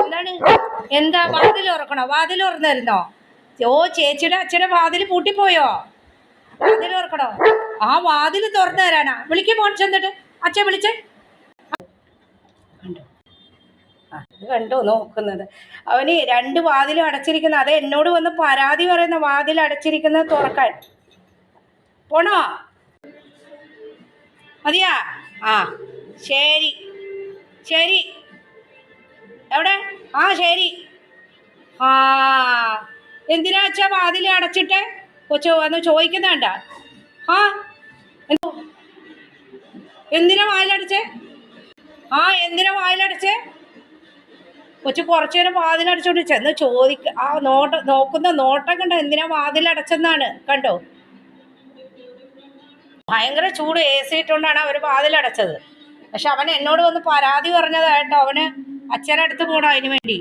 എന്താണ്? എന്താ വാതിൽ തുറക്കണോ? വാതിൽ തുറന്നിരുന്നോ? ഓ, ചേച്ചിയുടെ അച്ഛനെ വാതിൽ പൂട്ടിപ്പോയോ? വാതിൽ തുറക്കണോ? ആ വാതിൽ തുറന്നു തരാനാ. വിളിക്കും മോൻ ചെന്നിട്ട്. അച്ഛൻ വിളിച്ചേ. ഇത് കണ്ടോ നോക്കുന്നത്? അവന് 2 വാതിലും അടച്ചിരിക്കുന്ന. അത് എന്നോട് വന്ന് പരാതി പറയുന്ന വാതിൽ അടച്ചിരിക്കുന്നത് തുറക്കാൻ. പോണോ? മതിയാ? ആ ശരി ശരി. എവിടെ? ആ ശരി. ആ എന്തിനാ അച്ഛാ വാതിൽ അടച്ചിട്ടെ? കൊച്ചു വന്ന് ചോദിക്കുന്നുണ്ട. ആ എന്തിനാ വാതിലടച്ചേ? ആ എന്തിനാ വാതിലടച്ചേ? കൊച്ചു കുറച്ചു നേരം വാതിലടച്ചോണ്ട് ചെന്ന് ആ നോക്കുന്ന നോട്ടം കണ്ടോ? എന്തിനാ വാതിലടച്ചെന്നാണ്. കണ്ടോ? ഭയങ്കര ചൂട്. AC ഇട്ടുകൊണ്ടാണ് അവർ വാതിലടച്ചത്. പക്ഷെ അവൻ എന്നോട് വന്ന് പരാതി പറഞ്ഞതായിട്ടോ. അവന് അച്ഛനടുത്ത് പോകണം അതിന് വേണ്ടി.